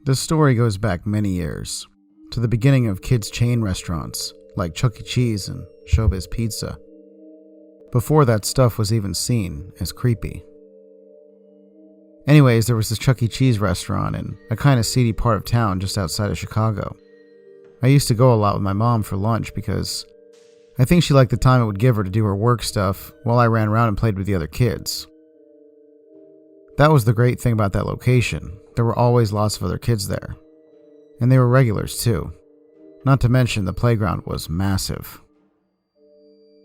This story goes back many years, to the beginning of kids' chain restaurants like Chuck E. Cheese and Showbiz Pizza. Before that stuff was even seen as creepy. Anyways, there was this Chuck E. Cheese restaurant in a kind of seedy part of town just outside of Chicago. I used to go a lot with my mom for lunch because I think she liked the time it would give her to do her work stuff while I ran around and played with the other kids. That was the great thing about that location. There were always lots of other kids there. And they were regulars too. Not to mention the playground was massive.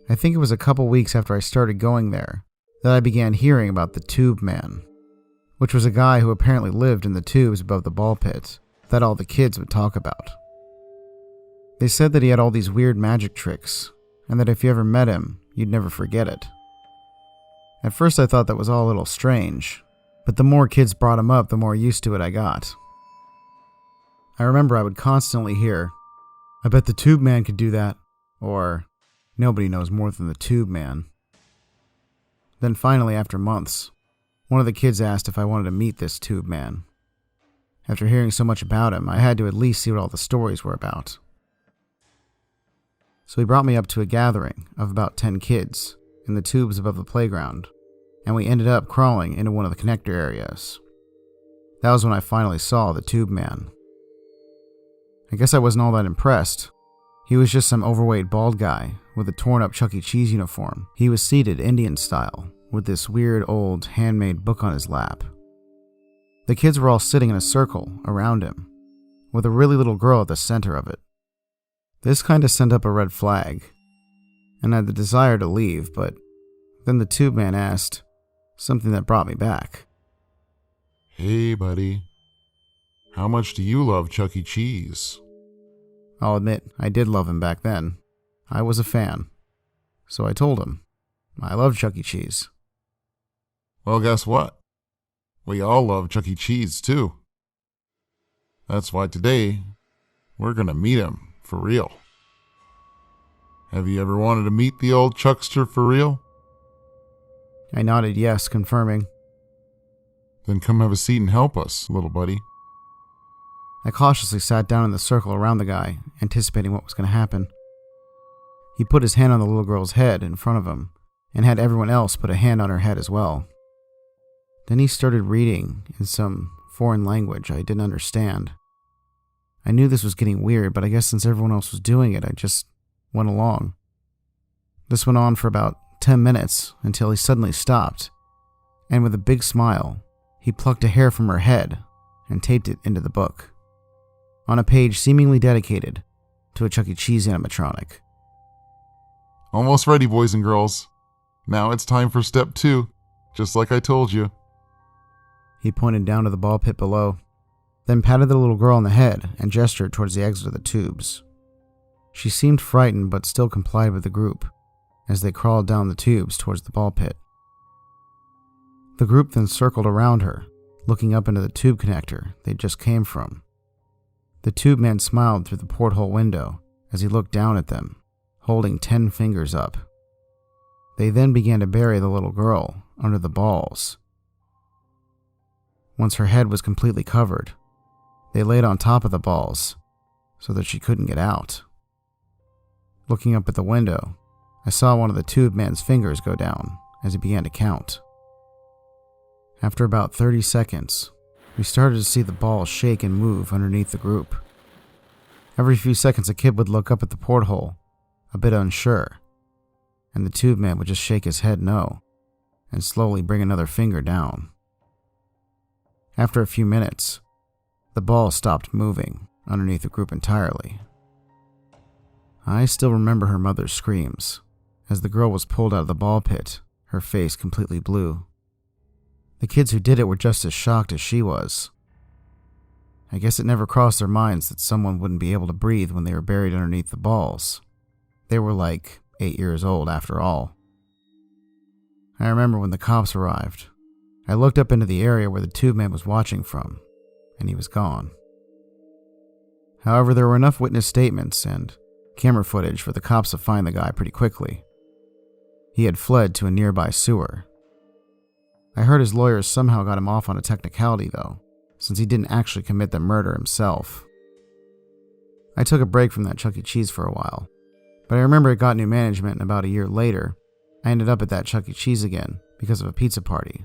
I think it was a couple weeks after I started going there that I began hearing about the Tube Man, which was a guy who apparently lived in the tubes above the ball pit that all the kids would talk about. They said that he had all these weird magic tricks, and that if you ever met him, you'd never forget it. At first I thought that was all a little strange, but the more kids brought him up, the more used to it I got. I remember I would constantly hear, "I bet the Tube Man could do that," or "Nobody knows more than the Tube Man." Then finally, after months, one of the kids asked if I wanted to meet this Tube Man. After hearing so much about him, I had to at least see what all the stories were about. So he brought me up to a gathering of about 10 kids in the tubes above the playground, and we ended up crawling into one of the connector areas. That was when I finally saw the Tube Man. I guess I wasn't all that impressed. He was just some overweight bald guy with a torn up Chuck E. Cheese uniform. He was seated Indian style with this weird old handmade book on his lap. The kids were all sitting in a circle around him, with a really little girl at the center of it. This kind of sent up a red flag, and I had the desire to leave, but then the Tube Man asked something that brought me back. "Hey, buddy. How much do you love Chuck E. Cheese?" I'll admit, I did love him back then. I was a fan. So I told him, I love Chuck E. Cheese. Well, guess what? We all love Chuck E. Cheese, too. That's why today, we're gonna meet him for real. Have you ever wanted to meet the old Chuckster for real? I nodded yes, confirming. Then come have a seat and help us, little buddy. I cautiously sat down in the circle around the guy, anticipating what was going to happen. He put his hand on the little girl's head in front of him, and had everyone else put a hand on her head as well. Then he started reading in some foreign language I didn't understand. I knew this was getting weird, but I guess since everyone else was doing it, I just went along. This went on for about 10 minutes until he suddenly stopped, and with a big smile, he plucked a hair from her head and taped it into the book, on a page seemingly dedicated to a Chuck E. Cheese animatronic. Almost ready, boys and girls. Now it's time for step 2, just like I told you. He pointed down to the ball pit below, then patted the little girl on the head and gestured towards the exit of the tubes. She seemed frightened but still complied with the group as they crawled down the tubes towards the ball pit. The group then circled around her, looking up into the tube connector they just came from. The Tube Man smiled through the porthole window as he looked down at them, holding 10 fingers up. They then began to bury the little girl under the balls. Once her head was completely covered, they laid on top of the balls so that she couldn't get out. Looking up at the window, I saw one of the Tube Man's fingers go down as he began to count. After about 30 seconds, we started to see the ball shake and move underneath the group. Every few seconds a kid would look up at the porthole, a bit unsure, and the Tube Man would just shake his head no, and slowly bring another finger down. After a few minutes, the ball stopped moving underneath the group entirely. I still remember her mother's screams as the girl was pulled out of the ball pit, her face completely blue. The kids who did it were just as shocked as she was. I guess it never crossed their minds that someone wouldn't be able to breathe when they were buried underneath the balls. They were like 8 years old after all. I remember when the cops arrived, I looked up into the area where the Tube Man was watching from, and he was gone. However, there were enough witness statements and camera footage for the cops to find the guy pretty quickly. He had fled to a nearby sewer. I heard his lawyers somehow got him off on a technicality though, since he didn't actually commit the murder himself. I took a break from that Chuck E. Cheese for a while, but I remember it got new management, and about a year later, I ended up at that Chuck E. Cheese again because of a pizza party.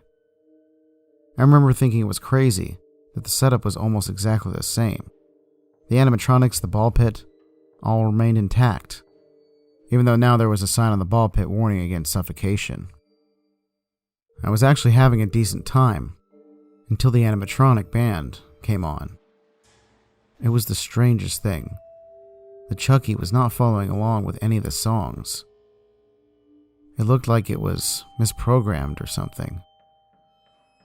I remember thinking it was crazy that the setup was almost exactly the same. The animatronics, the ball pit, all remained intact, even though now there was a sign on the ball pit warning against suffocation. I was actually having a decent time until the animatronic band came on. It was the strangest thing. The Chucky was not following along with any of the songs. It looked like it was misprogrammed or something.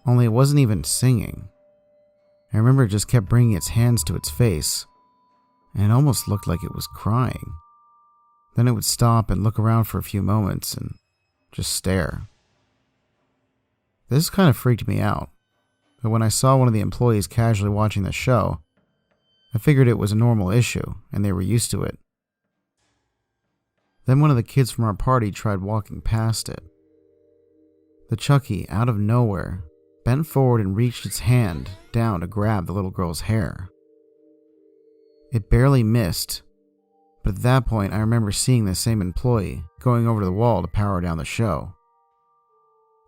Only it wasn't even singing. I remember it just kept bringing its hands to its face, and it almost looked like it was crying. Then it would stop and look around for a few moments and just stare. This kind of freaked me out, but when I saw one of the employees casually watching the show, I figured it was a normal issue and they were used to it. Then one of the kids from our party tried walking past it. The Chucky, out of nowhere, bent forward and reached its hand down to grab the little girl's hair. It barely missed, but at that point I remember seeing the same employee going over to the wall to power down the show.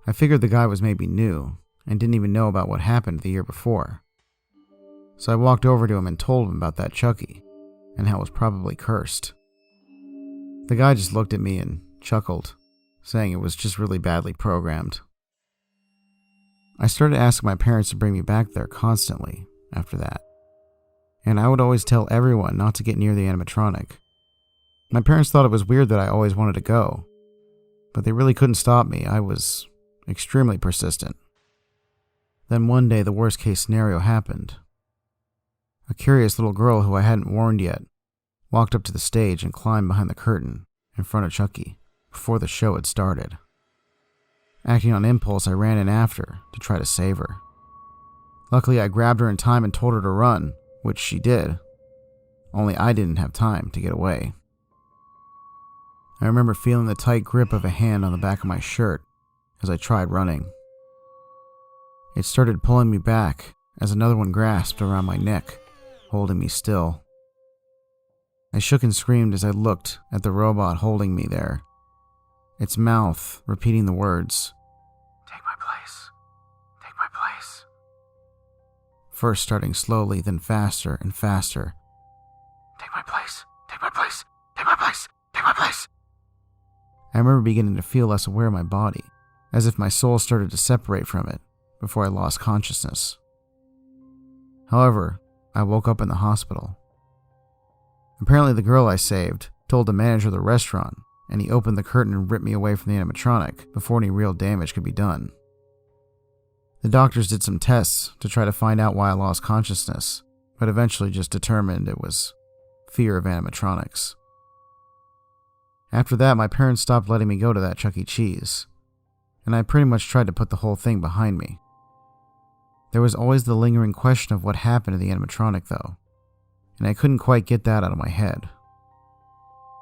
I figured the guy was maybe new and didn't even know about what happened the year before. So I walked over to him and told him about that Chucky and how it was probably cursed. The guy just looked at me and chuckled, saying it was just really badly programmed. I started asking my parents to bring me back there constantly after that, and I would always tell everyone not to get near the animatronic. My parents thought it was weird that I always wanted to go, but they really couldn't stop me. I was extremely persistent. Then one day the worst case scenario happened. A curious little girl who I hadn't warned yet walked up to the stage and climbed behind the curtain in front of Chucky before the show had started. Acting on impulse, I ran in after to try to save her. Luckily, I grabbed her in time and told her to run, which she did, only I didn't have time to get away. I remember feeling the tight grip of a hand on the back of my shirt as I tried running. It started pulling me back as another one grasped around my neck, holding me still. I shook and screamed as I looked at the robot holding me there, its mouth repeating the words, "Take my place, take my place." First starting slowly, then faster and faster. "Take my place, take my place, take my place, take my place." I remember beginning to feel less aware of my body, as if my soul started to separate from it before I lost consciousness. However, I woke up in the hospital. Apparently the girl I saved told the manager of the restaurant, and he opened the curtain and ripped me away from the animatronic before any real damage could be done. The doctors did some tests to try to find out why I lost consciousness, but eventually just determined it was fear of animatronics. After that, my parents stopped letting me go to that Chuck E. Cheese, and I pretty much tried to put the whole thing behind me. There was always the lingering question of what happened to the animatronic though, and I couldn't quite get that out of my head.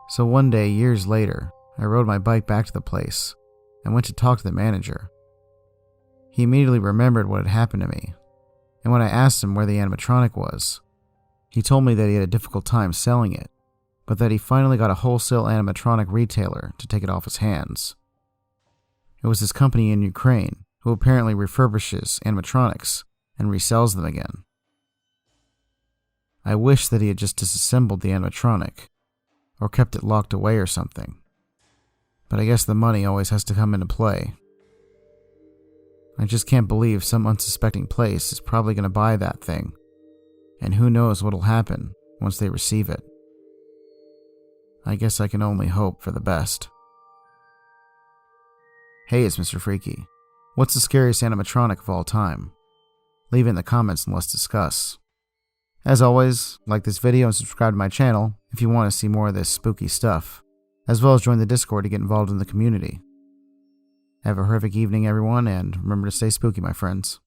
So one day, years later, I rode my bike back to the place and went to talk to the manager. He immediately remembered what had happened to me, and when I asked him where the animatronic was, he told me that he had a difficult time selling it, but that he finally got a wholesale animatronic retailer to take it off his hands. It was this company in Ukraine who apparently refurbishes animatronics and resells them again. I wish that he had just disassembled the animatronic, or kept it locked away or something. But I guess the money always has to come into play. I just can't believe some unsuspecting place is probably going to buy that thing, and who knows what'll happen once they receive it. I guess I can only hope for the best. Hey, it's Mr. Freaky. What's the scariest animatronic of all time? Leave it in the comments and let's discuss. As always, like this video and subscribe to my channel if you want to see more of this spooky stuff, as well as join the Discord to get involved in the community. Have a horrific evening, everyone, and remember to stay spooky, my friends.